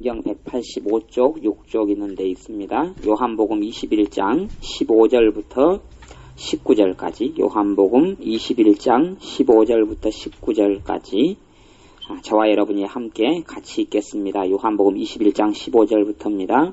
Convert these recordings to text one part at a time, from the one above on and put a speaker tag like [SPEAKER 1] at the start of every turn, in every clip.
[SPEAKER 1] 경 185쪽, 6쪽 있는 데 있습니다. 요한복음 21장 15절부터 19절까지, 요한복음 21장 15절부터 19절까지 저와 여러분이 함께 같이 읽겠습니다. 요한복음 21장 15절부터입니다.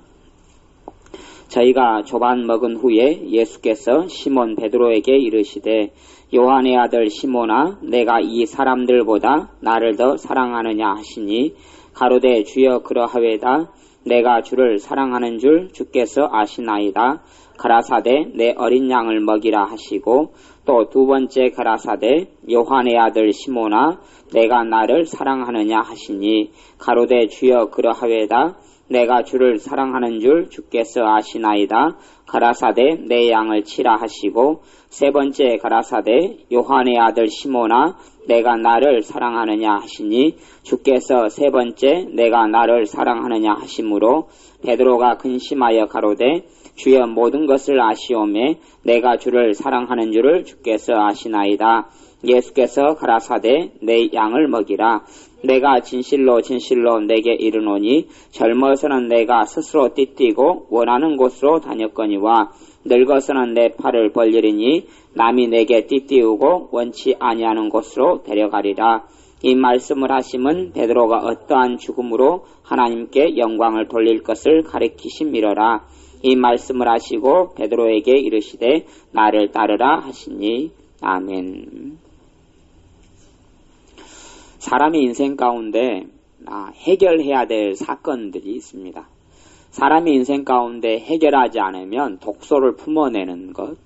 [SPEAKER 1] 저희가 조반 먹은 후에 예수께서 시몬 베드로에게 이르시되 요한의 아들 시몬아, 내가 이 사람들보다 나를 더 사랑하느냐 하시니 가로되 주여 그러하외다. 내가 주를 사랑하는 줄 주께서 아시나이다. 가라사대 내 어린 양을 먹이라 하시고 또 두 번째 가라사대 요한의 아들 시몬아, 내가 나를 사랑하느냐 하시니 가로되 주여 그러하외다. 내가 주를 사랑하는 줄 주께서 아시나이다. 가라사대 내 양을 치라 하시고 세 번째 가라사대 요한의 아들 시몬아, 내가 나를 사랑하느냐 하시니 주께서 세 번째 내가 나를 사랑하느냐 하시므로 베드로가 근심하여 가로되 주여 모든 것을 아시오매 내가 주를 사랑하는 줄을 주께서 아시나이다. 예수께서 가라사대 내 양을 먹이라. 내가 진실로 진실로 내게 이르노니 젊어서는 내가 스스로 띠뛰고 원하는 곳으로 다녔거니와 늙어서는 내 팔을 벌리리니 남이 내게 띠띠우고 원치 아니하는 곳으로 데려가리라. 이 말씀을 하심은 베드로가 어떠한 죽음으로 하나님께 영광을 돌릴 것을 가리키심이러라. 이 말씀을 하시고 베드로에게 이르시되 나를 따르라 하시니. 아멘. 사람의 인생 가운데 해결해야 될 사건들이 있습니다. 사람의 인생 가운데 해결하지 않으면 독소를 품어내는 것,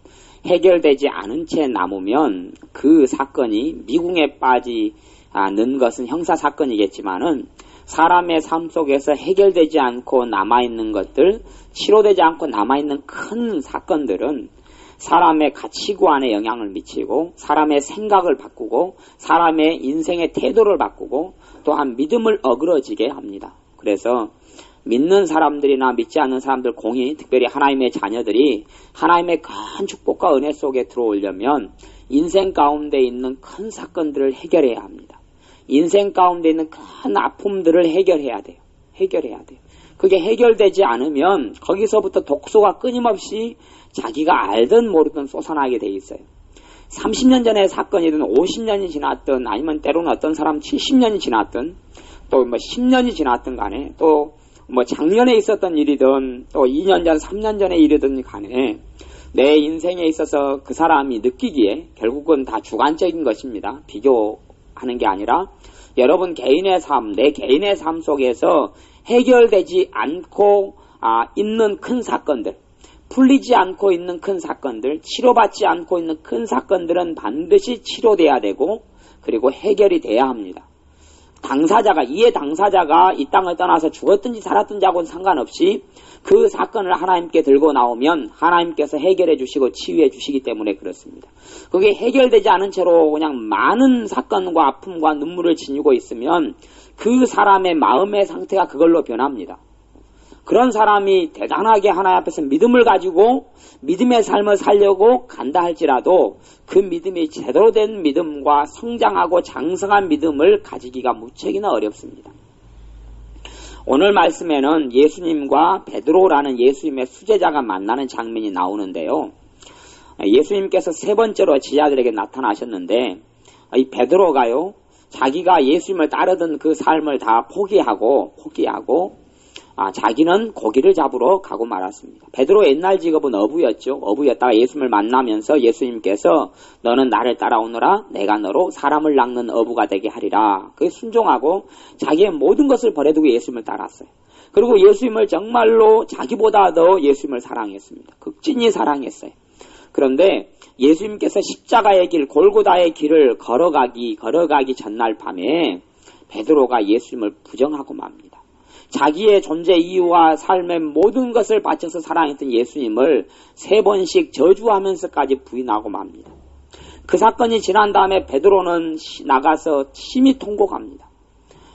[SPEAKER 1] 해결되지 않은 채 남으면 그 사건이 미궁에 빠지는 것은 형사사건이겠지만은 사람의 삶 속에서 해결되지 않고 남아있는 것들, 치료되지 않고 남아있는 큰 사건들은 사람의 가치관에 영향을 미치고 사람의 생각을 바꾸고 사람의 인생의 태도를 바꾸고 또한 믿음을 어그러지게 합니다. 그래서 믿는 사람들이나 믿지 않는 사람들 공히, 특별히 하나님의 자녀들이 하나님의 큰 축복과 은혜 속에 들어오려면 인생 가운데 있는 큰 사건들을 해결해야 합니다. 인생 가운데 있는 큰 아픔들을 해결해야 돼요. 그게 해결되지 않으면 거기서부터 독소가 끊임없이 자기가 알든 모르든 솟아나게 돼 있어요. 30년 전의 사건이든 50년이 지났든 아니면 때로는 어떤 사람 70년이 지났든 또 10년이 지났든 간에 또 작년에 있었던 일이든 또 2년 전, 3년 전의 일이든 간에 내 인생에 있어서 그 사람이 느끼기에 결국은 다 주관적인 것입니다. 비교하는 게 아니라 여러분 개인의 삶, 내 개인의 삶 속에서 해결되지 않고 있는 큰 사건들, 풀리지 않고 있는 큰 사건들, 치료받지 않고 있는 큰 사건들은 반드시 치료돼야 되고 그리고 해결이 돼야 합니다. 이해 당사자가 이 땅을 떠나서 죽었든지 살았든지 하고는 상관없이 그 사건을 하나님께 들고 나오면 하나님께서 해결해 주시고 치유해 주시기 때문에 그렇습니다. 그게 해결되지 않은 채로 그냥 많은 사건과 아픔과 눈물을 지니고 있으면 그 사람의 마음의 상태가 그걸로 변합니다. 그런 사람이 대단하게 하나님 앞에서 믿음을 가지고 믿음의 삶을 살려고 간다 할지라도 그 믿음이 제대로 된 믿음과 성장하고 장성한 믿음을 가지기가 무척이나 어렵습니다. 오늘 말씀에는 예수님과 베드로라는 예수님의 수제자가 만나는 장면이 나오는데요. 예수님께서 세 번째로 제자들에게 나타나셨는데 이 베드로가요, 자기가 예수님을 따르던 그 삶을 다 포기하고 자기는 고기를 잡으러 가고 말았습니다. 베드로의 옛날 직업은 어부였죠. 어부였다가 예수님을 만나면서 예수님께서 너는 나를 따라오너라, 내가 너로 사람을 낚는 어부가 되게 하리라. 그게 순종하고 자기의 모든 것을 버려두고 예수님을 따랐어요. 그리고 예수님을 정말로 자기보다 더 예수님을 사랑했습니다. 극진히 사랑했어요. 그런데 예수님께서 십자가의 길, 골고다의 길을 걸어가기 전날 밤에 베드로가 예수님을 부정하고 맙니다. 자기의 존재 이유와 삶의 모든 것을 바쳐서 사랑했던 예수님을 3번씩 저주하면서까지 부인하고 맙니다. 그 사건이 지난 다음에 베드로는 나가서 심히 통곡합니다.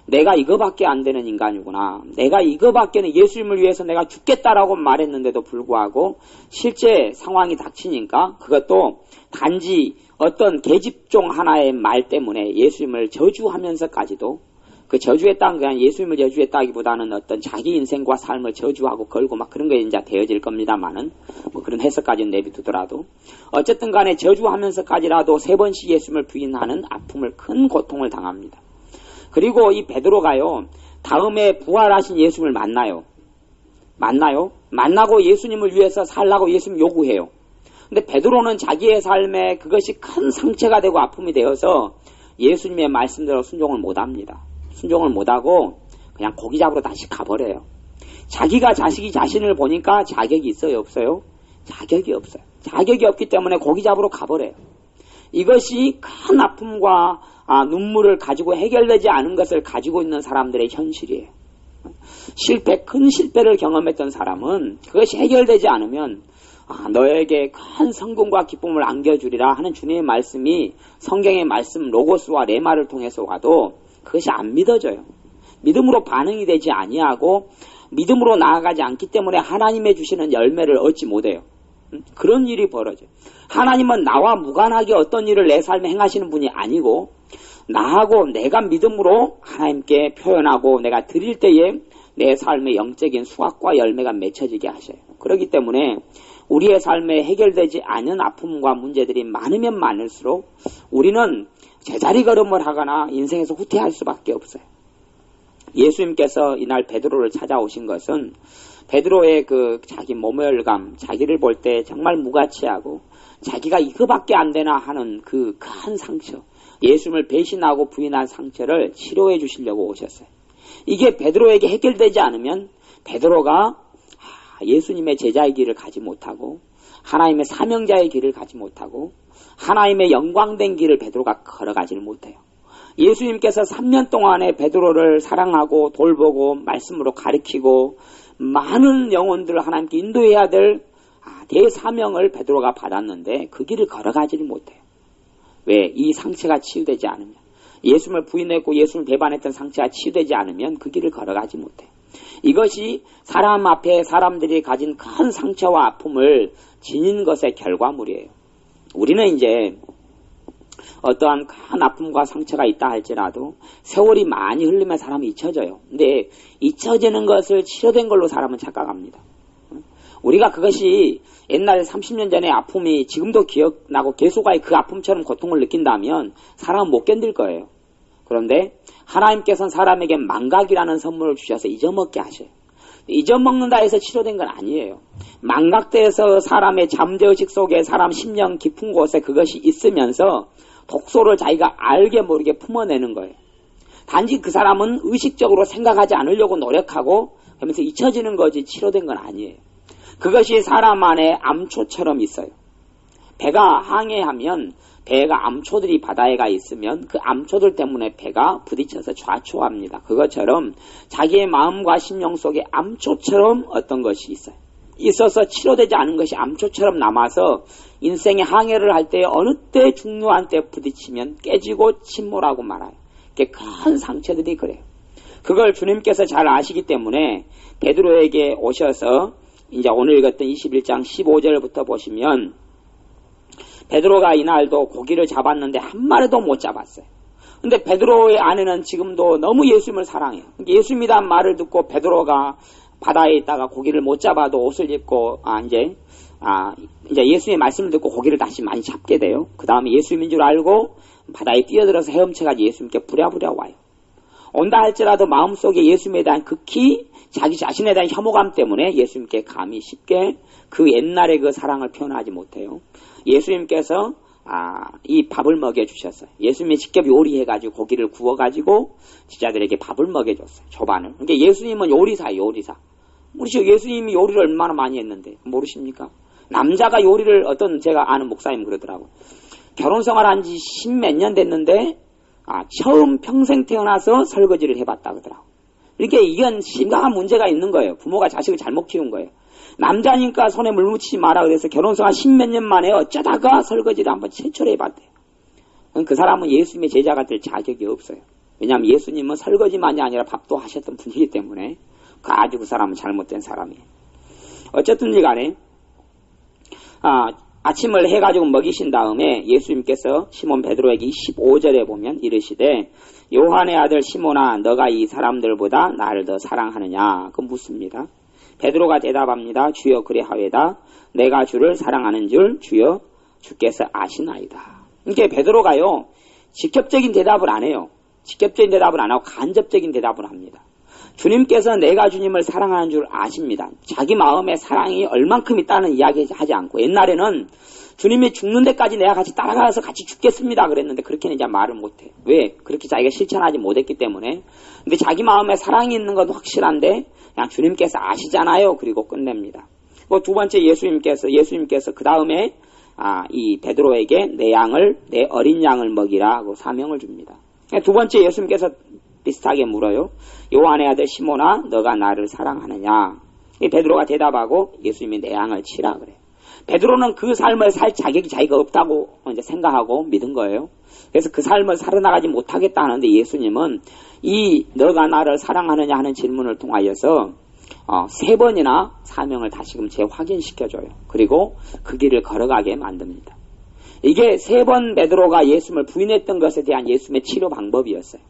[SPEAKER 1] 내가 이거밖에 안 되는 인간이구나. 내가 이거밖에는 예수님을 위해서 내가 죽겠다라고 말했는데도 불구하고 실제 상황이 닥치니까 그것도 단지 어떤 계집종 하나의 말 때문에 예수님을 저주하면서까지도 그 저주했다는 그냥 예수님을 저주했다기보다는 어떤 자기 인생과 삶을 저주하고 걸고 막 그런 게 이제 되어질 겁니다만은 뭐 그런 해석까지는 내비두더라도 어쨌든 간에 저주하면서까지라도 3번씩 예수님을 부인하는 아픔을 큰 고통을 당합니다. 그리고 이 베드로가요 다음에 부활하신 예수님을 만나요. 만나고 예수님을 위해서 살라고 예수님 요구해요. 근데 베드로는 자기의 삶에 그것이 큰 상처가 되고 아픔이 되어서 예수님의 말씀대로 순종을 못합니다. 순종을 못하고 그냥 고기 잡으러 다시 가버려요. 자기가 자신을 보니까 자격이 있어요? 없어요? 자격이 없어요. 자격이 없기 때문에 고기 잡으러 가버려요. 이것이 큰 아픔과 눈물을 가지고 해결되지 않은 것을 가지고 있는 사람들의 현실이에요. 큰 실패를 경험했던 사람은 그것이 해결되지 않으면 너에게 큰 성공과 기쁨을 안겨주리라 하는 주님의 말씀이 성경의 말씀 로고스와 레마를 통해서 와도 그것이 안 믿어져요. 믿음으로 반응이 되지 아니하고 믿음으로 나아가지 않기 때문에 하나님의 주시는 열매를 얻지 못해요. 그런 일이 벌어져요. 하나님은 나와 무관하게 어떤 일을 내 삶에 행하시는 분이 아니고 나하고 내가 믿음으로 하나님께 표현하고 내가 드릴 때에 내 삶의 영적인 수확과 열매가 맺혀지게 하셔요. 그렇기 때문에 우리의 삶에 해결되지 않은 아픔과 문제들이 많으면 많을수록 우리는 제자리 걸음을 하거나 인생에서 후퇴할 수밖에 없어요. 예수님께서 이날 베드로를 찾아오신 것은 베드로의 그 자기 모멸감, 자기를 볼 때 정말 무가치하고 자기가 이거밖에 안 되나 하는 그 큰 상처, 예수님을 배신하고 부인한 상처를 치료해 주시려고 오셨어요. 이게 베드로에게 해결되지 않으면 베드로가 예수님의 제자의 길을 가지 못하고 하나님의 사명자의 길을 가지 못하고 하나님의 영광된 길을 베드로가 걸어가지를 못해요. 예수님께서 3년 동안에 베드로를 사랑하고 돌보고 말씀으로 가르치고 많은 영혼들을 하나님께 인도해야 될 대사명을 베드로가 받았는데 그 길을 걸어가지를 못해요. 왜? 이 상처가 치유되지 않으면, 예수님을 부인했고 예수님을 배반했던 상처가 치유되지 않으면 그 길을 걸어가지 못해요. 이것이 사람 앞에 사람들이 가진 큰 상처와 아픔을 지닌 것의 결과물이에요. 우리는 이제 어떠한 큰 아픔과 상처가 있다 할지라도 세월이 많이 흐르면 사람이 잊혀져요. 근데 잊혀지는 것을 치료된 걸로 사람은 착각합니다. 우리가 그것이 옛날에 30년 전의 아픔이 지금도 기억나고 계속아의 그 아픔처럼 고통을 느낀다면 사람은 못 견딜 거예요. 그런데 하나님께서는 사람에게 망각이라는 선물을 주셔서 잊어먹게 하셔요. 잊어먹는다 해서 치료된 건 아니에요. 망각돼서 사람의 잠재의식 속에 사람 심령 깊은 곳에 그것이 있으면서 독소를 자기가 알게 모르게 품어내는 거예요. 단지 그 사람은 의식적으로 생각하지 않으려고 노력하고 그러면서 잊혀지는 거지 치료된 건 아니에요. 그것이 사람 안에 암초처럼 있어요. 배가 항해하면 배가 암초들이 바다에 가 있으면 그 암초들 때문에 배가 부딪혀서 좌초합니다. 그것처럼 자기의 마음과 심령 속에 암초처럼 어떤 것이 있어요. 있어서 치료되지 않은 것이 암초처럼 남아서 인생의 항해를 할 때 어느 때 중요한 때 부딪히면 깨지고 침몰하고 말아요. 이게 큰 상처들이 그래요. 그걸 주님께서 잘 아시기 때문에 베드로에게 오셔서 이제 오늘 읽었던 21장 15절부터 보시면 베드로가 이날도 고기를 잡았는데 한 마리도 못 잡았어요. 근데 베드로의 아내는 지금도 너무 예수님을 사랑해요. 예수님이란 말을 듣고 베드로가 바다에 있다가 고기를 못 잡아도 옷을 입고 이제 예수님의 말씀을 듣고 고기를 다시 많이 잡게 돼요. 그 다음에 예수님인 줄 알고 바다에 뛰어들어서 헤엄쳐가지고 예수님께 부랴부랴 와요. 온다 할지라도 마음속에 예수님에 대한 극히 자기 자신에 대한 혐오감 때문에 예수님께 감히 쉽게 그 옛날의 그 사랑을 표현하지 못해요. 예수님께서 이 밥을 먹여주셨어요. 예수님이 직접 요리해가지고 고기를 구워가지고 제자들에게 밥을 먹여줬어요. 조반을. 그러니까 예수님은 요리사예요. 요리사. 모르시죠? 예수님이 요리를 얼마나 많이 했는데 모르십니까? 남자가 요리를 제가 아는 목사님 그러더라고. 결혼생활 한 지 10몇 년 됐는데 처음 평생 태어나서 설거지를 해봤다 그러더라고. 그러니까 이건 심각한 문제가 있는 거예요. 부모가 자식을 잘못 키운 거예요. 남자니까 손에 물 묻히지 마라 그래서 결혼생활 10몇 년 만에 어쩌다가 설거지를 한번 최초로 해봤대요. 그 사람은 예수님의 제자가 될 자격이 없어요. 왜냐하면 예수님은 설거지만이 아니라 밥도 하셨던 분이기 때문에 아주 그 사람은 잘못된 사람이에요. 어쨌든 간에 아침을 해가지고 먹이신 다음에 예수님께서 시몬 베드로에게 15절에 보면 이르시되 요한의 아들 시몬아 너가 이 사람들보다 나를 더 사랑하느냐 그 묻습니다. 베드로가 대답합니다. 주여 그리하오이다. 내가 주를 사랑하는 줄 주여 주께서 아시나이다. 이게 베드로가요 직접적인 대답을 안 해요. 직접적인 대답을 안 하고 간접적인 대답을 합니다. 주님께서 내가 주님을 사랑하는 줄 아십니다. 자기 마음에 사랑이 얼만큼 있다는 이야기 하지 않고 옛날에는 주님이 죽는 데까지 내가 같이 따라가서 같이 죽겠습니다 그랬는데 그렇게는 이제 말을 못해요. 왜? 그렇게 자기가 실천하지 못했기 때문에. 근데 자기 마음에 사랑이 있는 건 확실한데 그냥 주님께서 아시잖아요. 그리고 끝냅니다. 두 번째 예수님께서 그 다음에 이 베드로에게 내 어린 양을 먹이라고 사명을 줍니다. 두 번째 예수님께서 비슷하게 물어요. 요한의 아들 시몬아 너가 나를 사랑하느냐. 이 베드로가 대답하고 예수님이 내 양을 치라 그래요. 베드로는 그 삶을 살 자기가 없다고 이제 생각하고 믿은 거예요. 그래서 그 삶을 살아나가지 못하겠다 하는데 예수님은 이 너가 나를 사랑하느냐 하는 질문을 통하여서 3번이나 사명을 다시금 재확인시켜줘요. 그리고 그 길을 걸어가게 만듭니다. 이게 3번 베드로가 예수님을 부인했던 것에 대한 예수님의 치료 방법이었어요.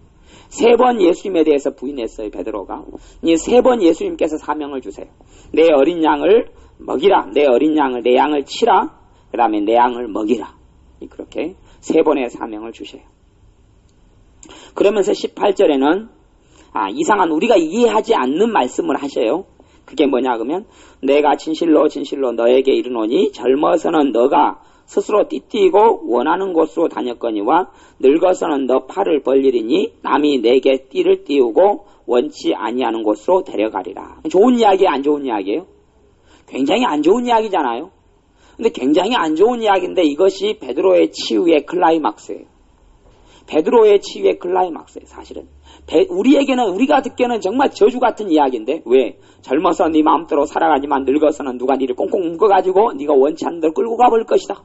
[SPEAKER 1] 3번 예수님에 대해서 부인했어요. 베드로가. 이 3번 예수님께서 사명을 주세요. 내 어린 양을 먹이라. 내 어린 양을 내 양을 치라. 그 다음에 내 양을 먹이라. 그렇게 3번의 사명을 주세요. 그러면서 18절에는 이상한 우리가 이해하지 않는 말씀을 하셔요. 그게 뭐냐 그러면 내가 진실로 진실로 너에게 이르노니 젊어서는 너가 스스로 띠띠고 원하는 곳으로 다녔거니와 늙어서는 너 팔을 벌리리니 남이 내게 띠를 띄우고 원치 아니하는 곳으로 데려가리라. 좋은 이야기예요? 안 좋은 이야기예요? 굉장히 안 좋은 이야기잖아요. 근데 굉장히 안 좋은 이야기인데 이것이 베드로의 치유의 클라이막스예요. 베드로의 치유의 클라이막스예요. 사실은 우리가 듣기에는 정말 저주 같은 이야기인데 왜? 젊어서 네 마음대로 살아가지만 늙어서는 누가 니를 꽁꽁 묶어가지고 네가 원치 않는 데로 끌고 가버릴 것이다.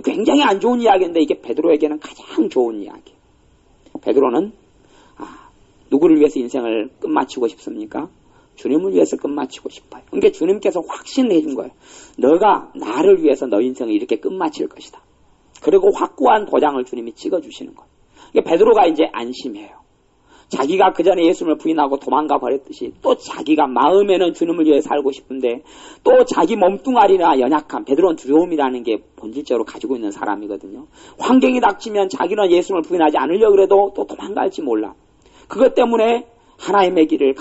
[SPEAKER 1] 굉장히 안 좋은 이야기인데 이게 베드로에게는 가장 좋은 이야기. 베드로는 누구를 위해서 인생을 끝마치고 싶습니까? 주님을 위해서 끝마치고 싶어요. 그러니까 주님께서 확신해 준 거예요. 너가 나를 위해서 너 인생을 이렇게 끝마칠 것이다. 그리고 확고한 도장을 주님이 찍어주시는 거예요. 그러니까 베드로가 이제 안심해요. 자기가 그 전에 예수님을 부인하고 도망가 버렸듯이 또 자기가 마음에는 주님을 위해 살고 싶은데 또 자기 몸뚱아리나 연약함, 베드로는 두려움이라는 게 본질적으로 가지고 있는 사람이거든요. 환경이 닥치면 자기는 예수님을 부인하지 않으려고 해도 또 도망갈지 몰라. 그것 때문에 하나님의 길을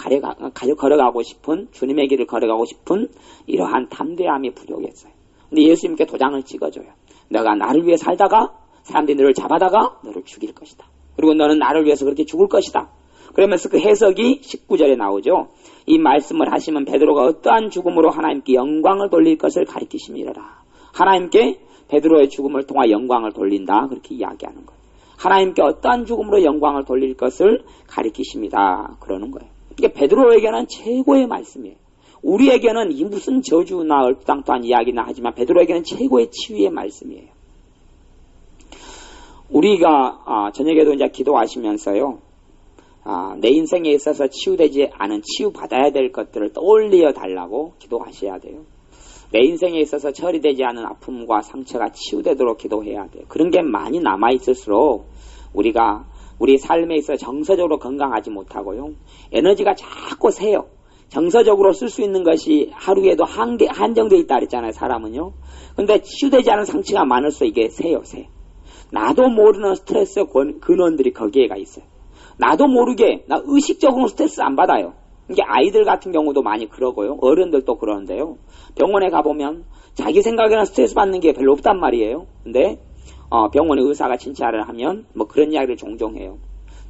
[SPEAKER 1] 걸어가고 싶은, 주님의 길을 걸어가고 싶은 이러한 담대함이 부족했어요. 근데 예수님께 도장을 찍어줘요. 너가 나를 위해 살다가 사람들이 너를 잡아다가 너를 죽일 것이다. 그리고 너는 나를 위해서 그렇게 죽을 것이다. 그러면서 그 해석이 19절에 나오죠. 이 말씀을 하시면 베드로가 어떠한 죽음으로 하나님께 영광을 돌릴 것을 가리키심이라. 하나님께 베드로의 죽음을 통해 영광을 돌린다. 그렇게 이야기하는 거예요. 하나님께 어떠한 죽음으로 영광을 돌릴 것을 가리키십니다. 그러는 거예요. 이게 베드로에게는 최고의 말씀이에요. 우리에게는 이 무슨 저주나 얼토당토한 이야기나 하지만 베드로에게는 최고의 치유의 말씀이에요. 우리가 저녁에도 이제 기도하시면서요. 내 인생에 있어서 치유되지 않은 치유받아야 될 것들을 떠올려 달라고 기도하셔야 돼요. 내 인생에 있어서 처리되지 않은 아픔과 상처가 치유되도록 기도해야 돼요. 그런 게 많이 남아있을수록 우리가 우리 삶에 있어 정서적으로 건강하지 못하고요. 에너지가 자꾸 새요. 정서적으로 쓸 수 있는 것이 하루에도 한정되어 있다 그랬잖아요. 사람은요. 근데 치유되지 않은 상처가 많을수록 이게 새요. 나도 모르는 스트레스 근원들이 거기에가 있어요. 나도 모르게 나 의식적으로 스트레스 안 받아요. 이게 아이들 같은 경우도 많이 그러고요. 어른들도 그러는데요. 병원에 가보면 자기 생각에는 스트레스 받는 게 별로 없단 말이에요. 근데 병원의 의사가 진찰을 하면 뭐 그런 이야기를 종종 해요.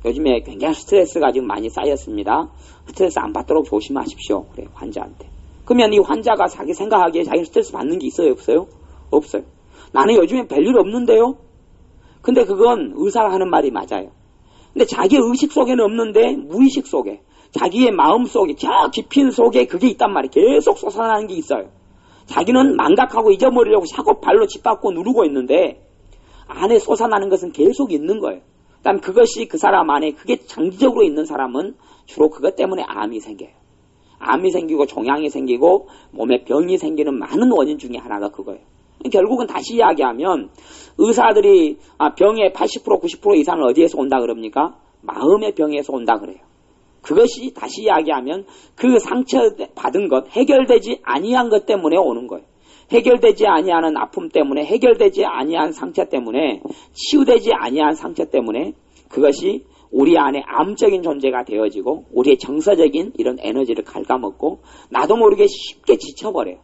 [SPEAKER 1] 요즘에 굉장히 스트레스가 지금 많이 쌓였습니다. 스트레스 안 받도록 조심하십시오. 그래 환자한테. 그러면 이 환자가 자기 생각하기에 자기 스트레스 받는 게 있어요? 없어요? 없어요. 나는 요즘에 별일 없는데요. 근데 그건 의사가 하는 말이 맞아요. 근데 자기 의식 속에는 없는데 무의식 속에 자기의 마음 속에 저 깊이 속에 그게 있단 말이에요. 계속 솟아나는 게 있어요. 자기는 망각하고 잊어버리려고 샤고 발로 짓밟고 누르고 있는데 안에 솟아나는 것은 계속 있는 거예요. 그다음 그것이 그 사람 안에 그게 장기적으로 있는 사람은 주로 그것 때문에 암이 생겨요. 암이 생기고 종양이 생기고 몸에 병이 생기는 많은 원인 중에 하나가 그거예요. 결국은 다시 이야기하면 의사들이 병의 80% 90% 이상은 어디에서 온다 그럽니까? 마음의 병에서 온다 그래요. 그것이 다시 이야기하면 그 상처 받은 것, 해결되지 아니한 것 때문에 오는 거예요. 해결되지 아니하는 아픔 때문에, 해결되지 아니한 상처 때문에, 치유되지 아니한 상처 때문에 그것이 우리 안에 암적인 존재가 되어지고 우리의 정서적인 이런 에너지를 갉아먹고 나도 모르게 쉽게 지쳐버려요.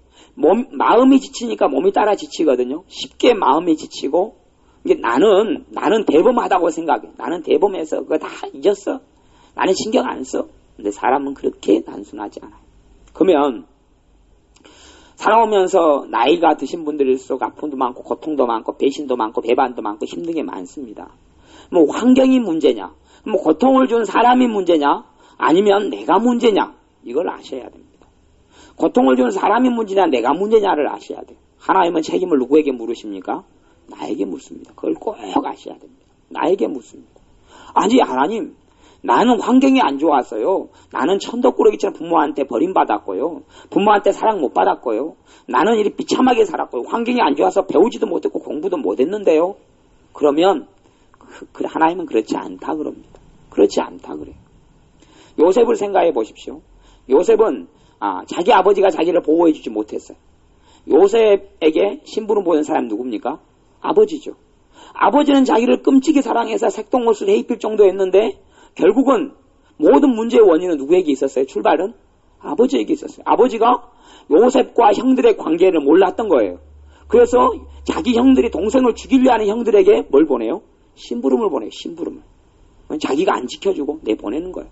[SPEAKER 1] 마음이 지치니까 몸이 따라 지치거든요. 쉽게 마음이 지치고 이게 나는 대범하다고 생각해. 나는 대범해서 그거 다 잊었어. 나는 신경 안 써. 근데 사람은 그렇게 단순하지 않아요. 그러면 살아오면서 나이가 드신 분들일수록 아픔도 많고 고통도 많고 배신도 많고 배반도 많고 힘든 게 많습니다. 뭐 환경이 문제냐, 뭐 고통을 준 사람이 문제냐, 아니면 내가 문제냐, 이걸 아셔야 됩니다. 고통을 준 사람이 문제냐, 내가 문제냐를 아셔야 돼요. 하나님은 책임을 누구에게 물으십니까? 나에게 묻습니다. 그걸 꼭 아셔야 됩니다. 나에게 묻습니다. 아니 하나님, 나는 환경이 안 좋았어요. 나는 천덕꾸러기처럼 부모한테 버림받았고요. 부모한테 사랑 못 받았고요. 나는 이렇게 비참하게 살았고요. 환경이 안 좋아서 배우지도 못했고 공부도 못했는데요. 그러면 하나님은 그렇지 않다 그럽니다. 그렇지 않다 그래요. 요셉을 생각해 보십시오. 요셉은 자기 아버지가 자기를 보호해 주지 못했어요. 요셉에게 심부름 보낸 사람이 누굽니까? 아버지죠. 아버지는 자기를 끔찍이 사랑해서 색동옷을 해입힐 정도였는데 결국은 모든 문제의 원인은 누구에게 있었어요? 출발은? 아버지에게 있었어요. 아버지가 요셉과 형들의 관계를 몰랐던 거예요. 그래서 자기 형들이 동생을 죽이려 하는 형들에게 뭘 보내요? 심부름을 보내요. 심부름을. 자기가 안 지켜주고 내보내는 거예요.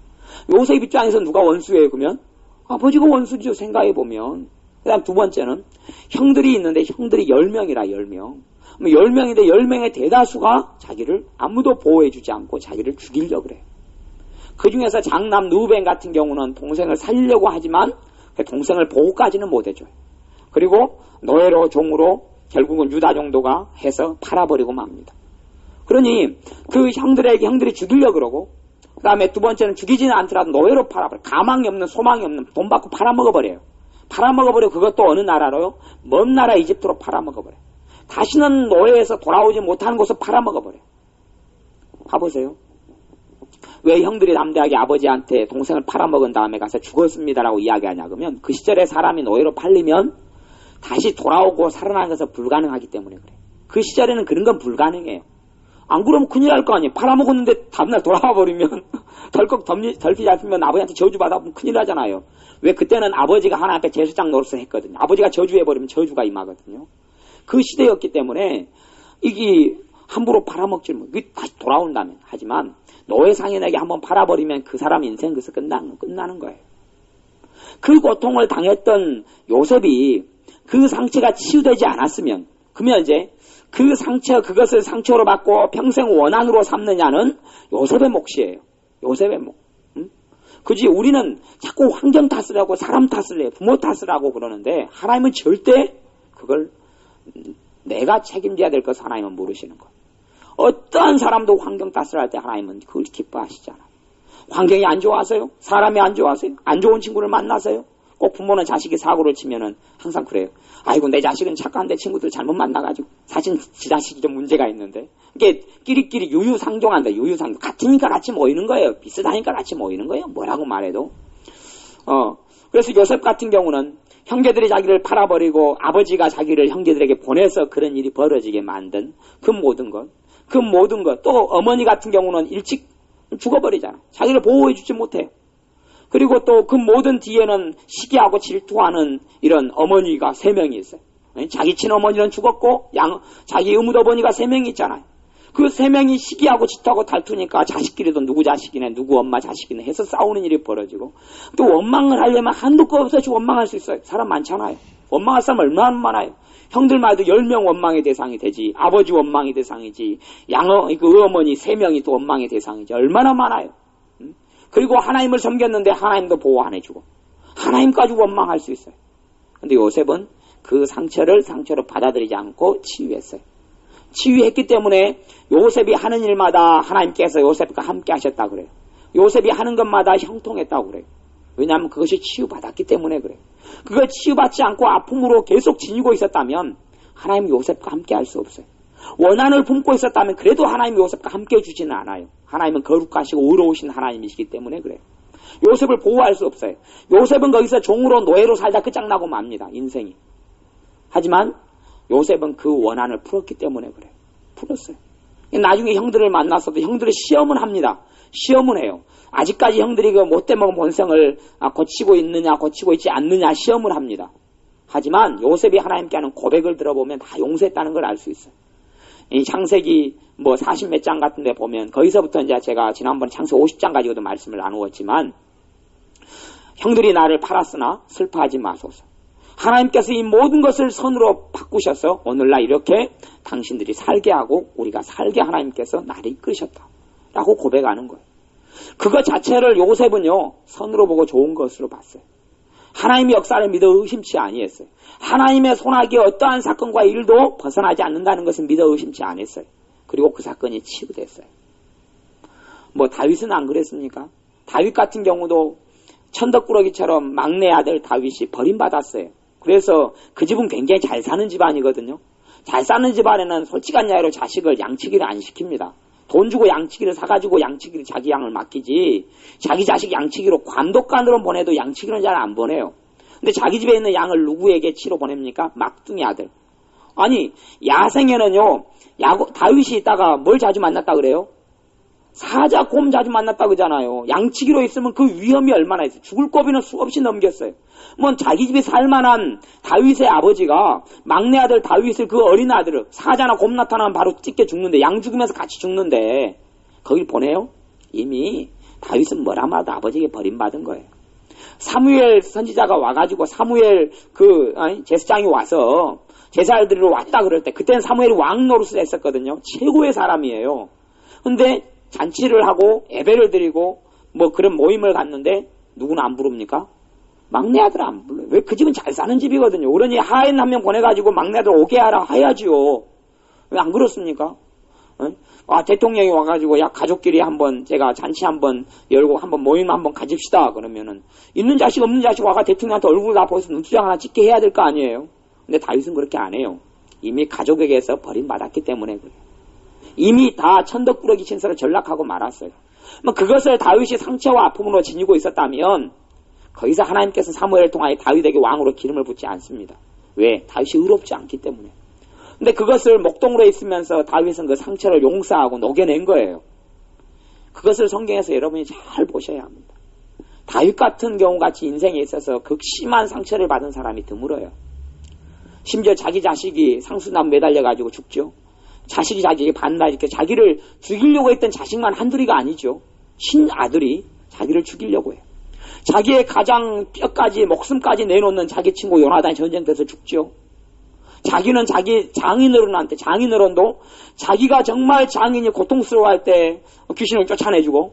[SPEAKER 1] 요셉 입장에서 누가 원수예요? 그러면? 아버지가 원수죠. 생각해보면. 그 다음 두 번째는 형들이 있는데 형들이 10명이라 10명. 10명인데 10명의 대다수가 자기를 아무도 보호해주지 않고 자기를 죽이려고 그래요. 그 중에서 장남 누벤 같은 경우는 동생을 살리려고 하지만 그 동생을 보호까지는 못해줘요. 그리고 노예로 종으로 결국은 유다 정도가 해서 팔아버리고 맙니다. 그러니 그 형들이 죽이려고 그러고 그 다음에 두 번째는 죽이지는 않더라도 노예로 팔아버려요. 가망이 없는 소망이 없는 돈 받고 팔아먹어버려요. 팔아먹어버려. 그것도 어느 나라로요? 먼 나라 이집트로 팔아먹어버려요. 다시는 노예에서 돌아오지 못하는 곳을 팔아먹어버려요. 가보세요. 왜 형들이 담대하게 아버지한테 동생을 팔아먹은 다음에 가서 죽었습니다라고 이야기하냐 그러면 그 시절에 사람이 노예로 팔리면 다시 돌아오고 살아나는 것은 불가능하기 때문에 그래요. 그 시절에는 그런 건 불가능해요. 안 그러면 큰일 날 거 아니에요. 팔아먹었는데 다음날 돌아와 버리면 덜컥 덜피 잡히면 아버지한테 저주받아보면 큰일 나잖아요. 왜 그때는 아버지가 하나님 앞에 제사장 노릇을 했거든요. 아버지가 저주해버리면 저주가 임하거든요. 그 시대였기 때문에 이게 함부로 팔아먹지 못해요. 다시 돌아온다면. 하지만 노예 상인에게 한번 팔아버리면 그 사람 인생 그래서 끝나는 거예요. 그 고통을 당했던 요셉이 그 상처가 치유되지 않았으면 그러면 이제 그 상처 그것을 상처로 받고 평생 원한으로 삼느냐는 요셉의 몫이에요. 요셉의 몫. 그지 우리는 자꾸 환경 탓을 하고 사람 탓을 해요. 부모 탓을 하고 그러는데 하나님은 절대 그걸 내가 책임져야 될 것을 하나님은 모르시는 거예요. 어떠한 사람도 환경 탓을 할 때 하나님은 그걸 기뻐하시잖아요. 환경이 안 좋아서요? 사람이 안 좋아서요? 안 좋은 친구를 만나서요? 꼭 부모는 자식이 사고를 치면은 항상 그래요. 아이고 내 자식은 착한데 친구들 잘못 만나가지고 사실 지 자식이 좀 문제가 있는데 이게 끼리끼리 유유상종한다. 유유상종. 같으니까 같이 모이는 거예요. 비슷하니까 같이 모이는 거예요. 뭐라고 말해도. 그래서 요셉 같은 경우는 형제들이 자기를 팔아버리고 아버지가 자기를 형제들에게 보내서 그런 일이 벌어지게 만든 그 모든 것. 또 어머니 같은 경우는 일찍 죽어버리잖아. 자기를 보호해주지 못해요. 그리고 또 그 모든 뒤에는 시기하고 질투하는 이런 어머니가 3명이 있어요. 자기 친어머니는 죽었고 자기 의무어머니가 3명이 있잖아요. 그 3명이 시기하고 질투하고 다투니까 자식끼리도 누구 자식이네 누구 엄마 자식이네 해서 싸우는 일이 벌어지고 또 원망을 하려면 한두 거 없이 원망할 수 있어요. 사람 많잖아요. 원망할 사람 얼마나 많아요. 형들마다 10명 원망의 대상이 되지. 아버지 원망의 대상이지. 그 어머니 3명이 또 원망의 대상이지. 얼마나 많아요. 그리고 하나님을 섬겼는데 하나님도 보호 안 해주고 하나님까지 원망할 수 있어요. 근데 요셉은 그 상처를 상처로 받아들이지 않고 치유했어요. 치유했기 때문에 요셉이 하는 일마다 하나님께서 요셉과 함께 하셨다 그래요. 요셉이 하는 것마다 형통했다고 그래요. 왜냐하면 그것이 치유받았기 때문에 그래요. 그걸 치유받지 않고 아픔으로 계속 지니고 있었다면 하나님은 요셉과 함께 할 수 없어요. 원한을 품고 있었다면 그래도 하나님이 요셉과 함께 해주지는 않아요. 하나님은 거룩하시고 의로우신 하나님이시기 때문에 그래요. 요셉을 보호할 수 없어요. 요셉은 거기서 종으로 노예로 살다 끝장나고 맙니다. 인생이. 하지만 요셉은 그 원한을 풀었기 때문에 그래요. 풀었어요. 나중에 형들을 만났어도 형들이 시험은 합니다. 시험은 해요. 아직까지 형들이 그 못돼 먹은 본성을 고치고 있느냐 고치고 있지 않느냐 시험을 합니다. 하지만 요셉이 하나님께 하는 고백을 들어보면 다 용서했다는 걸 알 수 있어요. 이 창세기 40몇 장 같은 데 보면 거기서부터 이제 제가 지난번에 창세기 50장 가지고도 말씀을 나누었지만 형들이 나를 팔았으나 슬퍼하지 마소서. 하나님께서 이 모든 것을 선으로 바꾸셔서 오늘날 이렇게 당신들이 살게 하고 우리가 살게 하나님께서 나를 이끌으셨다. 라고 고백하는 거예요. 그것 자체를 요셉은요 선으로 보고 좋은 것으로 봤어요. 하나님의 역사를 믿어 의심치 아니했어요. 하나님의 손아귀에 어떠한 사건과 일도 벗어나지 않는다는 것을 믿어 의심치 않았어요. 그리고 그 사건이 치유됐어요. 다윗은 안 그랬습니까? 다윗 같은 경우도 천덕꾸러기처럼 막내 아들 다윗이 버림받았어요. 그래서 그 집은 굉장히 잘 사는 집안이거든요. 잘 사는 집안에는 솔직한 이야기로 자식을 양치기를 안 시킵니다. 돈 주고 양치기를 사가지고 양치기를 자기 양을 맡기지 자기 자식 양치기로 관독관으로 보내도 양치기는 잘 안 보내요. 근데 자기 집에 있는 양을 누구에게 치러 보냅니까? 막둥이 아들. 아니 야생에는요 다윗이 있다가 뭘 자주 만났다 그래요? 사자, 곰 자주 만났다 그러잖아요. 양치기로 있으면 그 위험이 얼마나 있어요. 죽을 고비는 수없이 넘겼어요. 자기 집에 살만한 다윗의 아버지가 막내 아들 다윗을 그 어린 아들을 사자나 곰 나타나면 바로 찢겨 죽는데 양 죽으면서 같이 죽는데 거길 보내요? 이미 다윗은 뭐라마도 아버지에게 버림받은 거예요. 사무엘 선지자가 와가지고 사무엘 제사장이 와서 제사를 왔다 그럴 때 그때는 사무엘이 왕 노릇을 했었거든요. 최고의 사람이에요. 근데 잔치를 하고 예배를 드리고 그런 모임을 갔는데 누구는 안 부릅니까? 막내 아들 안 불러요. 왜? 그 집은 잘 사는 집이거든요. 그러니 하인 한 명 보내가지고 막내 아들 오게 하라 해야지요. 왜 안 그렇습니까? 대통령이 와가지고 가족끼리 한번 제가 잔치 한번 열고 한번 모임 한번 가집시다. 그러면은 있는 자식 없는 자식 와가 대통령한테 얼굴 다 보여서 눈두장 하나 찍게 해야 될 거 아니에요. 근데 다윗은 그렇게 안 해요. 이미 가족에게서 버림받았기 때문에 그래요. 이미 다 천덕꾸러기 신세로 전락하고 말았어요. 그것을 다윗이 상처와 아픔으로 지니고 있었다면 거기서 하나님께서 사무엘을 통하여 다윗에게 왕으로 기름을 붓지 않습니다. 왜? 다윗이 의롭지 않기 때문에. 근데 그것을 목동으로 있으면서 다윗은 그 상처를 용서하고 녹여낸 거예요. 그것을 성경에서 여러분이 잘 보셔야 합니다. 다윗 같은 경우같이 인생에 있어서 극심한 상처를 받은 사람이 드물어요. 심지어 자기 자식이 상수남 매달려가지고 죽죠. 자식이 자기에게 반날 이렇게 자기를 죽이려고 했던 자식만 한둘이가 아니죠. 친아들이 자기를 죽이려고 해요. 자기의 가장 뼈까지 목숨까지 내놓는 자기 친구 요나단이 전쟁터에서 죽죠. 자기는 자기 장인어른도 자기가 정말 장인이 고통스러워할 때 귀신을 쫓아내주고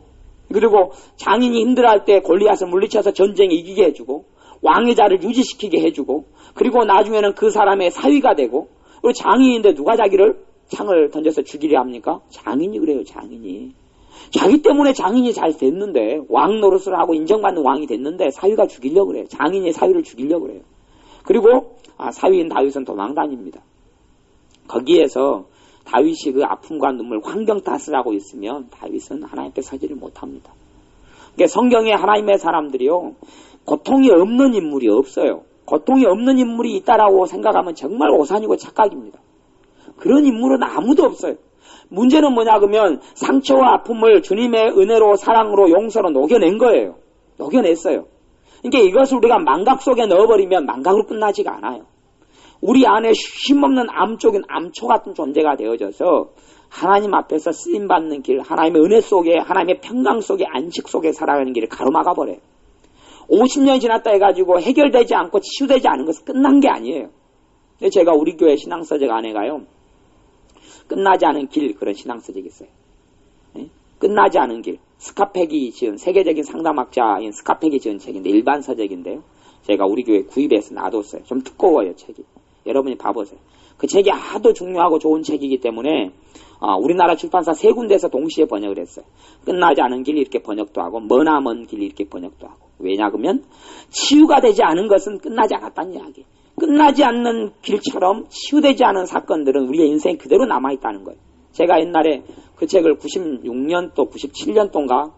[SPEAKER 1] 그리고 장인이 힘들어할 때 골리앗을 물리쳐서 전쟁에 이기게 해주고 왕의 자를 유지시키게 해주고 그리고 나중에는 그 사람의 사위가 되고 그리고 장인인데 누가 자기를 창을 던져서 죽이려 합니까? 장인이 그래요. 장인이. 자기 때문에 장인이 잘 됐는데 왕 노릇을 하고 인정받는 왕이 됐는데 사위가 죽이려고 그래요. 장인이 사위를 죽이려고 그래요. 그리고 사위인 다윗은 도망다닙니다. 거기에서 다윗이 그 아픔과 눈물 환경 탓을 하고 있으면 다윗은 하나님께 서지를 못합니다. 그러니까 성경에 하나님의 사람들이요 고통이 없는 인물이 없어요. 고통이 없는 인물이 있다라고 생각하면 정말 오산이고 착각입니다. 그런 인물은 아무도 없어요. 문제는 뭐냐 그러면 상처와 아픔을 주님의 은혜로 사랑으로 용서로 녹여낸 거예요. 녹여냈어요. 그러니까 이것을 우리가 망각 속에 넣어버리면 망각으로 끝나지가 않아요. 우리 안에 쉼없는 암적인 암초 같은 존재가 되어져서 하나님 앞에서 쓰임받는 길, 하나님의 은혜 속에 하나님의 평강 속에 안식 속에 살아가는 길을 가로막아버려요. 50년이 지났다 해가지고 해결되지 않고 치유되지 않은 것은 끝난 게 아니에요. 근데 제가 우리 교회 신앙서적 안에 가요. 끝나지 않은 길 그런 신앙서적이 있어요. 네? 끝나지 않은 길. 스카펙이 지은 세계적인 상담학자인 스카펙이 지은 책인데 일반 서적인데요. 제가 우리 교회 구입해서 놔뒀어요. 좀 두꺼워요 책이. 여러분이 봐보세요. 그 책이 아주 중요하고 좋은 책이기 때문에 우리나라 출판사 3군데에서 동시에 번역을 했어요. 끝나지 않은 길 이렇게 번역도 하고 머나먼 길 이렇게 번역도 하고. 왜냐 그러면 치유가 되지 않은 것은 끝나지 않았다는 이야기. 끝나지 않는 길처럼 치유되지 않은 사건들은 우리의 인생이 그대로 남아있다는 거예요. 제가 옛날에 그 책을 96년도, 97년도인가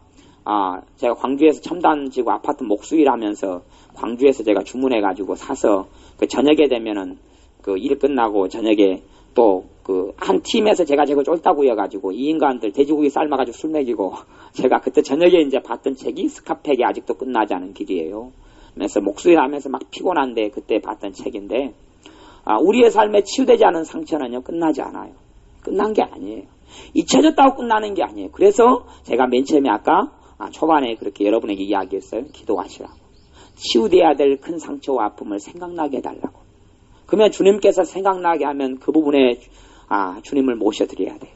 [SPEAKER 1] 제가 광주에서 첨단지구 아파트 목수일 하면서 광주에서 제가 주문해가지고 사서 그 저녁에 되면은 그 일 끝나고 저녁에 또 그 한 팀에서 제가 쫄따구여가지고 이 인간들 돼지고기 삶아가지고 술 먹이고 제가 그때 저녁에 이제 봤던 책이 스카팩이 아직도 끝나지 않은 길이에요. 그래서 목수일 하면서 막 피곤한데 그때 봤던 책인데 우리의 삶에 치유되지 않은 상처는요 끝나지 않아요. 끝난 게 아니에요. 잊혀졌다고 끝나는 게 아니에요. 그래서 제가 맨 처음에 아까 초반에 그렇게 여러분에게 이야기했어요. 기도하시라고. 치유돼야 될 큰 상처와 아픔을 생각나게 해달라고. 그러면 주님께서 생각나게 하면 그 부분에 주님을 모셔드려야 돼요.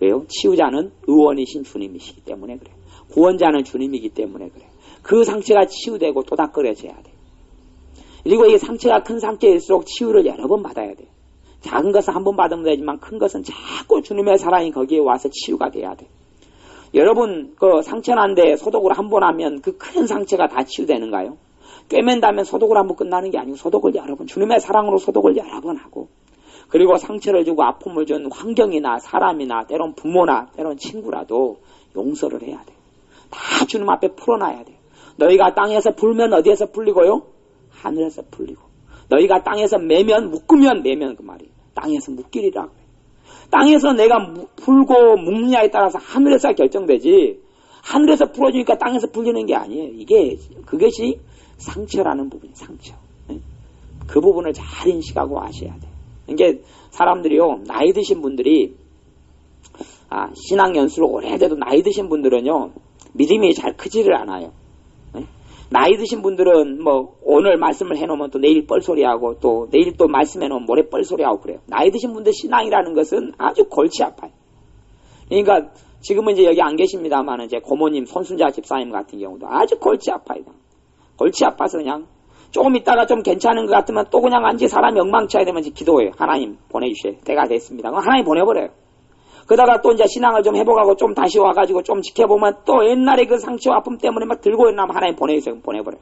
[SPEAKER 1] 왜요? 치유자는 의원이신 주님이시기 때문에 그래요. 구원자는 주님이기 때문에 그래요. 그 상처가 치유되고 도닥거려져야 돼요. 그리고 이 상처가 큰 상처일수록 치유를 여러 번 받아야 돼요. 작은 것은 한 번 받으면 되지만 큰 것은 자꾸 주님의 사랑이 거기에 와서 치유가 돼야 돼요. 여러분 그 상처 난데 소독을 한 번 하면 그 큰 상처가 다 치유되는가요? 꿰맨다면 소독을 한번 끝나는 게 아니고 소독을 여러 번, 주님의 사랑으로 소독을 여러 번 하고, 그리고 상처를 주고 아픔을 준 환경이나 사람이나 때론 부모나 때론 친구라도 용서를 해야 돼요. 다 주님 앞에 풀어놔야 돼요. 너희가 땅에서 불면 어디에서 풀리고요? 하늘에서 풀리고. 너희가 땅에서 매면 묶으면 매면 그 말이에요. 땅에서 묶이리라 그래요. 땅에서 내가 풀고 묶느냐에 따라서 하늘에서 결정되지, 하늘에서 풀어주니까 땅에서 풀리는 게 아니에요. 그것이 상처라는 부분이에요. 상처. 그 부분을 잘 인식하고 아셔야 돼요. 이게 사람들이요, 나이 드신 분들이 신앙 연수를 오래돼도 나이 드신 분들은요 믿음이 잘 크지를 않아요. 나이 드신 분들은 뭐 오늘 말씀을 해놓으면 또 내일 뻘소리하고 또 내일 또 말씀해놓으면 모레 뻘소리하고 그래요. 나이 드신 분들 신앙이라는 것은 아주 골치 아파요. 그러니까 지금은 이제 여기 안 계십니다만 이제 고모님, 손순자 집사님 같은 경우도 아주 골치 아파요. 골치 아파서 그냥 조금 있다가 좀 괜찮은 것 같으면 또 그냥 앉지 사람이 엉망쳐야 되면 이제 기도해요. 하나님 보내주세요. 때가 됐습니다. 그럼 하나님 보내버려요. 그러다가 또 이제 신앙을 좀 회복하고 좀 다시 와가지고 좀 지켜보면 또 옛날에 그 상처와 아픔 때문에 막 들고 있나면 하나님 보내주세요. 보내버려요.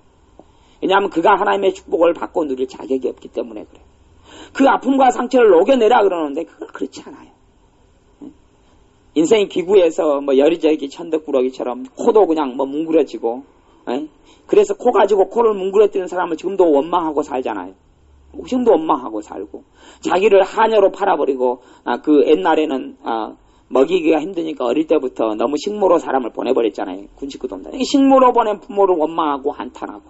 [SPEAKER 1] 왜냐하면 그가 하나님의 축복을 받고 누릴 자격이 없기 때문에 그래요. 그 아픔과 상처를 녹여내라 그러는데 그건 그렇지 않아요. 인생이 기구에서 뭐 여리저리 천덕꾸러기처럼 코도 그냥 뭐 뭉그러지고, 그래서 코 가지고 코를 뭉그러뜨리는 사람은 지금도 원망하고 살잖아요. 지금도 원망하고 살고, 자기를 하녀로 팔아버리고, 그 옛날에는 먹이기가 힘드니까 어릴 때부터 너무 식모로 사람을 보내버렸잖아요. 군식구도 없다. 식모로 보낸 부모를 원망하고 한탄하고,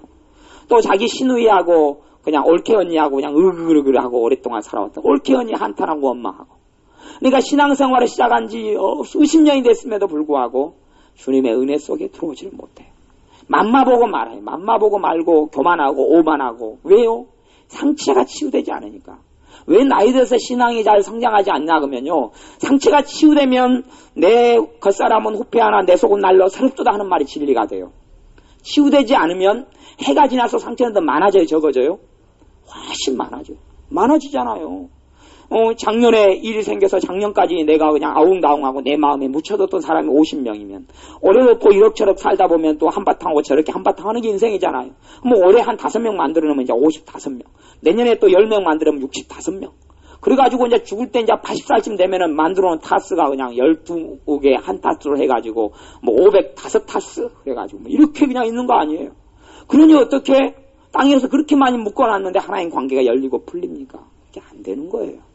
[SPEAKER 1] 또 자기 시누이하고 그냥 올케 언니하고 그냥 으그르그르하고 오랫동안 살아왔다. 올케 언니 한탄하고 원망하고. 그러니까 신앙생활을 시작한 지 수십 년이 됐음에도 불구하고 주님의 은혜 속에 들어오지를 못해요. 맘마 보고 말아요. 맘마 보고 말고 교만하고 오만하고. 왜요? 상처가 치유되지 않으니까. 왜 나이 들어서 신앙이 잘 성장하지 않냐 그러면요, 상처가 치유되면 내 겉사람은 후패하나 내 속은 날로 새롭도다 하는 말이 진리가 돼요. 치유되지 않으면 해가 지나서 상처는 더 많아져요, 적어져요? 훨씬 많아져요. 많아지잖아요. 작년에 일이 생겨서 작년까지 내가 그냥 아웅다웅하고 내 마음에 묻혀뒀던 사람이 50명이면 올해도 또 이럭저럭 살다 보면 또 한바탕하고 저렇게 한바탕 하는 게 인생이잖아요. 뭐 올해 한 5명 만들어놓으면 이제 55명. 내년에 또 10명 만들어놓으면 65명. 그래가지고 이제 죽을 때 이제 80살쯤 되면은 만들어놓은 타스가 그냥 12개 한 타스로 해가지고 뭐 505타스 그래가지고 뭐 이렇게 그냥 있는 거 아니에요. 그러니 어떻게 땅에서 그렇게 많이 묶어놨는데 하나님 관계가 열리고 풀립니까? 그게 안 되는 거예요.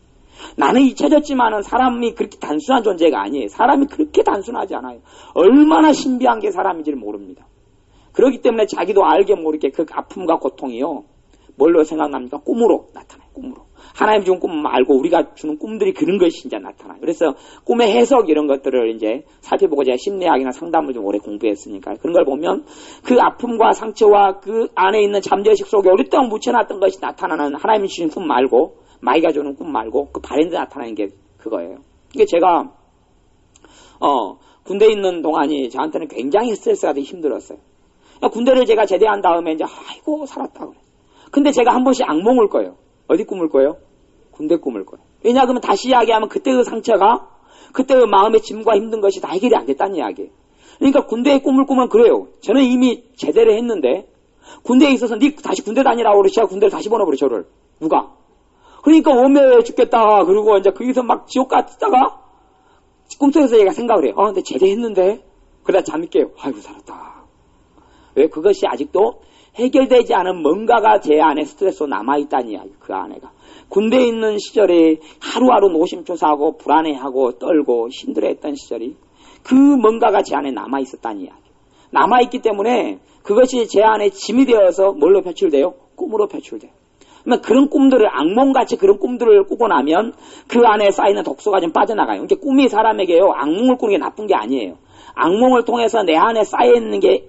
[SPEAKER 1] 나는 잊혀졌지만은 사람이 그렇게 단순한 존재가 아니에요. 사람이 그렇게 단순하지 않아요. 얼마나 신비한 게 사람인지를 모릅니다. 그렇기 때문에 자기도 알게 모르게 그 아픔과 고통이요, 뭘로 생각납니까? 꿈으로 나타나요. 꿈으로. 하나님 주는 꿈 말고 우리가 주는 꿈들이 그런 것이 이제 나타나요. 그래서 꿈의 해석 이런 것들을 이제 살펴보고 제가 심리학이나 상담을 좀 오래 공부했으니까 그런 걸 보면 그 아픔과 상처와 그 안에 있는 잠재의식 속에 오랫동안 묻혀놨던 것이 나타나는 하나님이 주신 꿈 말고, 마이가 주는 꿈 말고 그 발현돼 나타나는 게 그거예요. 이게 제가 군대에 있는 동안이 저한테는 굉장히 스트레스가 되게 힘들었어요. 군대를 제가 제대한 다음에 이제 아이고 살았다 그래. 근데 제가 한 번씩 악몽을 꿔요. 어디 꿈을 꿔요? 군대 꿈을 꿔요. 왜냐 그러면 다시 이야기하면 그때 그 상처가, 그때 그 마음의 짐과 힘든 것이 다 해결이 안 됐다는 이야기예요. 그러니까 군대의 꿈을 꾸면 그래요. 저는 이미 제대를 했는데 군대에 있어서 니 다시 군대 다니라고 그러지. 군대를 다시 보내버려, 저를. 누가? 그러니까 원매 죽겠다. 그러고 이제 거기서 막 지옥 갔다가 꿈속에서 얘가 생각을 해요. 근데 제대했는데? 그러다 잠이 깨요. 아이고, 살았다. 왜? 그것이 아직도 해결되지 않은 뭔가가 제 안에 스트레스로 남아있다니, 그 안에가. 군대에 있는 시절에 하루하루 노심초사하고 불안해하고 떨고 힘들어했던 시절이 그 뭔가가 제 안에 남아있었다니 이야기. 남아있기 때문에 그것이 제 안에 짐이 되어서 뭘로 표출돼요? 꿈으로 표출돼요. 그러면 그런 꿈들을 악몽같이 그런 꿈들을 꾸고 나면 그 안에 쌓이는 독소가 좀 빠져나가요. 그러니까 꿈이 사람에게요. 악몽을 꾸는 게 나쁜 게 아니에요. 악몽을 통해서 내 안에 쌓여있는 게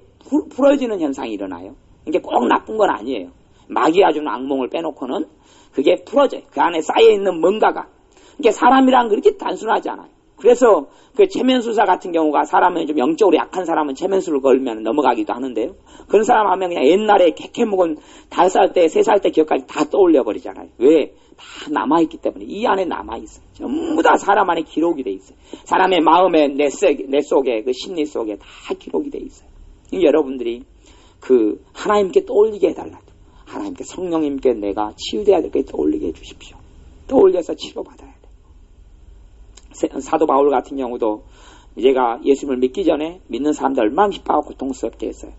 [SPEAKER 1] 풀어지는 현상이 일어나요. 이게 꼭 나쁜 건 아니에요. 마귀가 주는 악몽을 빼놓고는 그게 풀어져요. 그 안에 쌓여있는 뭔가가. 이게 사람이란 그렇게 단순하지 않아요. 그래서 그 체면수사 같은 경우가 사람은 좀 영적으로 약한 사람은 체면수를 걸면 넘어가기도 하는데요. 그런 사람 하면 그냥 옛날에 캐캐 먹은 5살 때, 3살 때 기억까지 다 떠올려 버리잖아요. 왜? 다 남아있기 때문에. 이 안에 남아있어요. 전부 다 사람 안에 기록이 돼 있어요. 사람의 마음에, 내 속에, 그 심리 속에 다 기록이 돼 있어요. 여러분들이 그 하나님께 떠올리게 해달라고. 하나님께 성령님께 내가 치유돼야 될 게 떠올리게 해주십시오. 떠올려서 치료받아야 돼요. 사도 바울 같은 경우도 제가 예수님을 믿기 전에 믿는 사람들 얼마나 핍박하고 고통스럽게 했어요.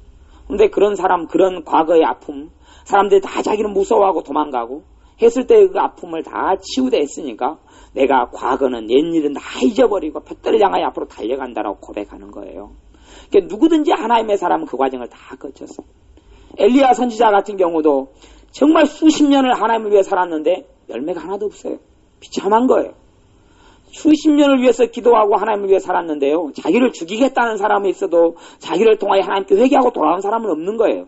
[SPEAKER 1] 근데 그런 사람, 그런 과거의 아픔, 사람들이 다 자기는 무서워하고 도망가고 했을 때 그 아픔을 다 치유돼 했으니까 내가 과거는 옛일은 다 잊어버리고 볕들을 향하여 앞으로 달려간다라고 고백하는 거예요. 그러니까 누구든지 하나님의 사람은 그 과정을 다 거쳤어요. 엘리야 선지자 같은 경우도 정말 수십 년을 하나님을 위해 살았는데 열매가 하나도 없어요. 비참한 거예요. 수십 년을 위해서 기도하고 하나님을 위해 살았는데요. 자기를 죽이겠다는 사람이 있어도 자기를 통하여 하나님께 회개하고 돌아온 사람은 없는 거예요.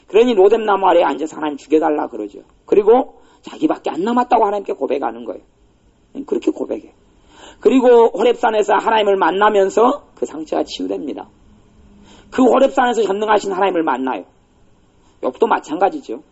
[SPEAKER 1] 그러니 로뎀나무 아래에 앉아서 하나님 죽여달라 그러죠. 그리고 자기밖에 안 남았다고 하나님께 고백하는 거예요. 그렇게 고백해요. 그리고 호렙산에서 하나님을 만나면서 그 상처가 치유됩니다. 그 호렙산에서 전능하신 하나님을 만나요. 욥도 마찬가지죠.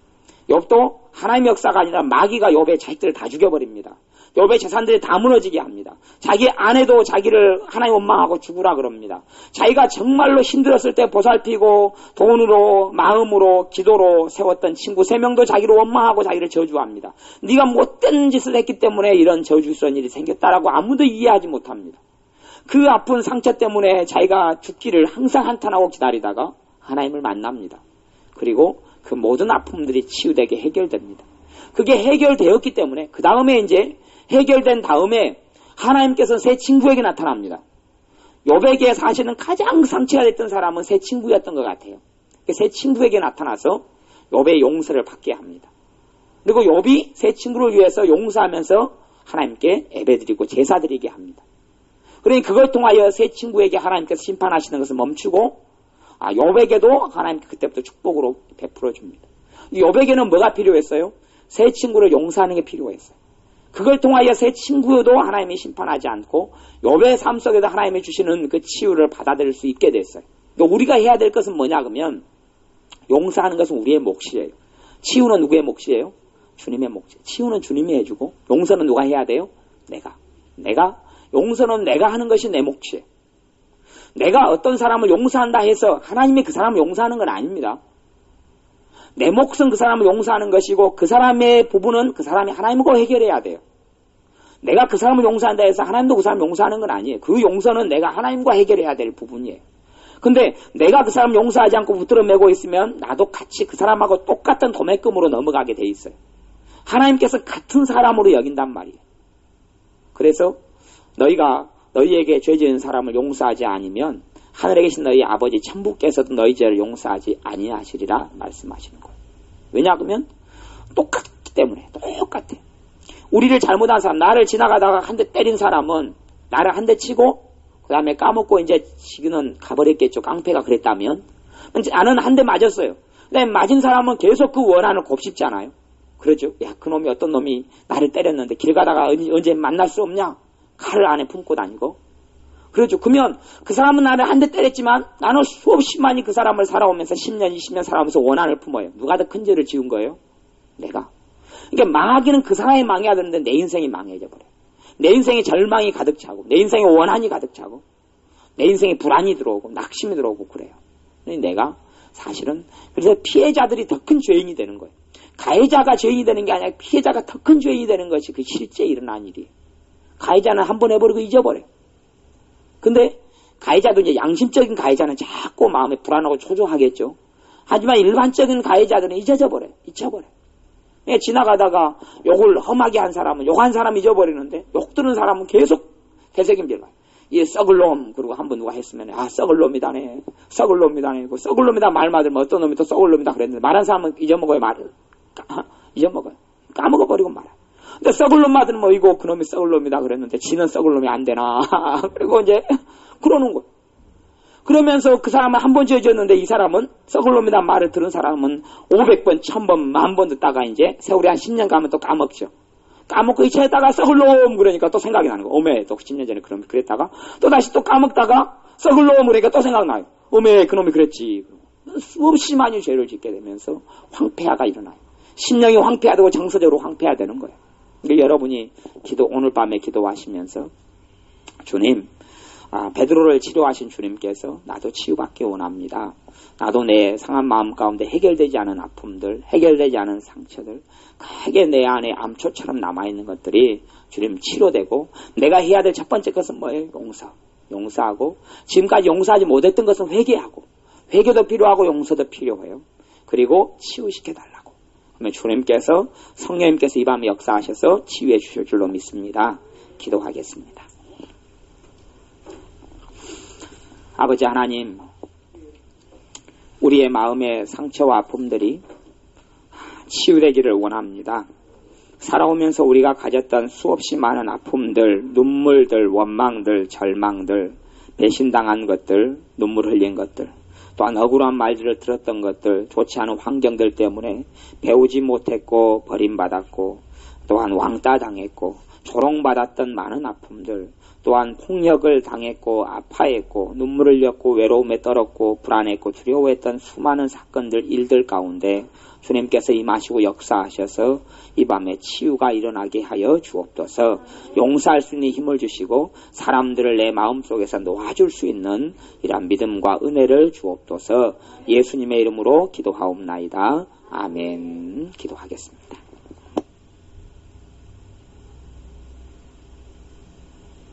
[SPEAKER 1] 욥도 하나님의 역사가 아니라 마귀가 욥의 자식들을 다 죽여버립니다. 욥의 재산들이 다 무너지게 합니다. 자기 아내도 자기를 하나님 원망하고 죽으라 그럽니다. 자기가 정말로 힘들었을 때 보살피고 돈으로 마음으로 기도로 세웠던 친구 3명도 자기를 원망하고 자기를 저주합니다. 네가 못된 짓을 했기 때문에 이런 저주스러운 일이 생겼다라고 아무도 이해하지 못합니다. 그 아픈 상처 때문에 자기가 죽기를 항상 한탄하고 기다리다가 하나님을 만납니다. 그리고 그 모든 아픔들이 치유되게 해결됩니다. 그게 해결되었기 때문에 그 다음에 이제 해결된 다음에 하나님께서 새 친구에게 나타납니다. 욥에게 사실은 가장 상처가 됐던 사람은 새 친구였던 것 같아요. 새 친구에게 나타나서 욥의 용서를 받게 합니다. 그리고 욥이 새 친구를 위해서 용서하면서 하나님께 예배드리고 제사드리게 합니다. 그러니 그걸 통하여 새 친구에게 하나님께서 심판하시는 것을 멈추고 욥에게도 하나님께 그때부터 축복으로 베풀어 줍니다. 욥에게는 뭐가 필요했어요? 새 친구를 용서하는 게 필요했어요. 그걸 통하여 새 친구도 하나님이 심판하지 않고 욥의 삶 속에도 하나님이 주시는 그 치유를 받아들일 수 있게 됐어요. 그러니까 우리가 해야 될 것은 뭐냐 그러면 용서하는 것은 우리의 몫이에요. 치유는 누구의 몫이에요? 주님의 몫이에요. 치유는 주님이 해주고 용서는 누가 해야 돼요? 내가 용서는 내가 하는 것이 내 몫이에요. 내가 어떤 사람을 용서한다 해서 하나님이 그 사람을 용서하는 건 아닙니다. 내 몫은 그 사람을 용서하는 것이고 그 사람의 부분은 그 사람이 하나님과 해결해야 돼요. 내가 그 사람을 용서한다 해서 하나님도 그 사람을 용서하는 건 아니에요. 그 용서는 내가 하나님과 해결해야 될 부분이에요. 근데 내가 그 사람 용서하지 않고 붙들어 매고 있으면 나도 같이 그 사람하고 똑같은 도매금으로 넘어가게 돼 있어요. 하나님께서 같은 사람으로 여긴단 말이에요. 그래서 너희에게 죄 지은 사람을 용서하지 않으면 하늘에 계신 너희 아버지 천부께서도 너희 죄를 용서하지 아니하시리라 말씀하시는 거예요. 왜냐하면 똑같기 때문에 똑같아. 우리를 잘못한 사람, 나를 지나가다가 한 대 때린 사람은 나를 한 대 치고 그 다음에 까먹고 이제 지금은 가버렸겠죠. 깡패가 그랬다면. 나는 한 대 맞았어요. 근데 맞은 사람은 계속 그 원한을 곱씹잖아요. 그러죠. 야, 그놈이 어떤 놈이 나를 때렸는데 길 가다가 언제 만날 수 없냐? 칼을 안에 품고 다니고. 그렇죠. 그러면 그 사람은 나를 한 대 때렸지만 나는 수없이만이 그 사람을 살아오면서 10년, 20년 살아오면서 원한을 품어요. 누가 더 큰 죄를 지은 거예요? 내가. 그러니까 망하기는 그 사람이 망해야 되는데 내 인생이 망해져 버려요. 내 인생에 절망이 가득 차고 내 인생에 원한이 가득 차고 내 인생에 불안이 들어오고 낙심이 들어오고 그래요. 내가 사실은. 그래서 피해자들이 더 큰 죄인이 되는 거예요. 가해자가 죄인이 되는 게 아니라 피해자가 더 큰 죄인이 되는 것이 그 실제 일어난 일이에요. 가해자는 한 번 해버리고 잊어버려요. 근데 가해자도 이제 양심적인 가해자는 자꾸 마음에 불안하고 초조하겠죠. 하지만 일반적인 가해자들은 잊혀버려요. 지나가다가 욕을 험하게 한 사람은 욕한 사람 잊어버리는데 욕 들은 사람은 계속 되새김질을 해요. 이 썩을 놈. 그리고 한 번 누가 했으면 썩을 놈이다네. 썩을 놈이다네. 그 썩을 놈이다 말만 들으면 어떤 놈이 또 썩을 놈이다 그랬는데 말한 사람은 잊어먹어요. 말을. 잊어먹어요. 까먹어버리고 말아요. 근데 썩을 놈만 들으면 이거 그놈이 썩을 놈이다 그랬는데 지는 썩을 놈이 안 되나. 그리고 이제 그러는 거예요. 그러면서 그 사람은 한 번 지어졌는데 이 사람은 썩을 놈이다 말을 들은 사람은 500번, 1000번, 10,000번 듣다가 이제 세월이 한 10년 가면 또 까먹죠. 까먹고 이 차에다가 썩을 놈 그러니까 또 생각이 나는 거예요. 어메 또 10년 전에 그랬다가 또 다시 또 까먹다가 썩을 놈 그러니까 또 생각나요. 어메 그놈이 그랬지. 수없이 많이 죄를 짓게 되면서 황폐화가 일어나요. 심령이 황폐화되고 정서적으로 황폐화되는 거예요. 그러니까 여러분이 오늘 밤에 기도하시면서 주님, 베드로를 치료하신 주님께서 나도 치유받기 원합니다. 나도 내 상한 마음 가운데 해결되지 않은 아픔들, 해결되지 않은 상처들, 크게 내 안에 암초처럼 남아있는 것들이 주님 치료되고 내가 해야 될 첫 번째 것은 뭐예요? 용서하고 지금까지 용서하지 못했던 것은 회개하고 회개도 필요하고 용서도 필요해요. 그리고 치유시켜달라고. 그러면 주님께서 성령님께서 이 밤에 역사하셔서 치유해 주실 줄로 믿습니다. 기도하겠습니다. 아버지 하나님, 우리의 마음의 상처와 아픔들이 치유되기를 원합니다. 살아오면서 우리가 가졌던 수없이 많은 아픔들, 눈물들, 원망들, 절망들, 배신당한 것들, 눈물 흘린 것들, 또한 억울한 말들을 들었던 것들, 좋지 않은 환경들 때문에 배우지 못했고 버림받았고 또한 왕따 당했고 조롱받았던 많은 아픔들, 또한 폭력을 당했고 아파했고 눈물을 흘렸고 외로움에 떨었고 불안했고 두려워했던 수많은 사건들, 일들 가운데 주님께서 임하시고 역사하셔서 이 밤에 치유가 일어나게 하여 주옵소서. 용서할 수 있는 힘을 주시고 사람들을 내 마음속에서 놓아줄 수 있는 이러한 믿음과 은혜를 주옵소서. 예수님의 이름으로 기도하옵나이다. 아멘. 기도하겠습니다.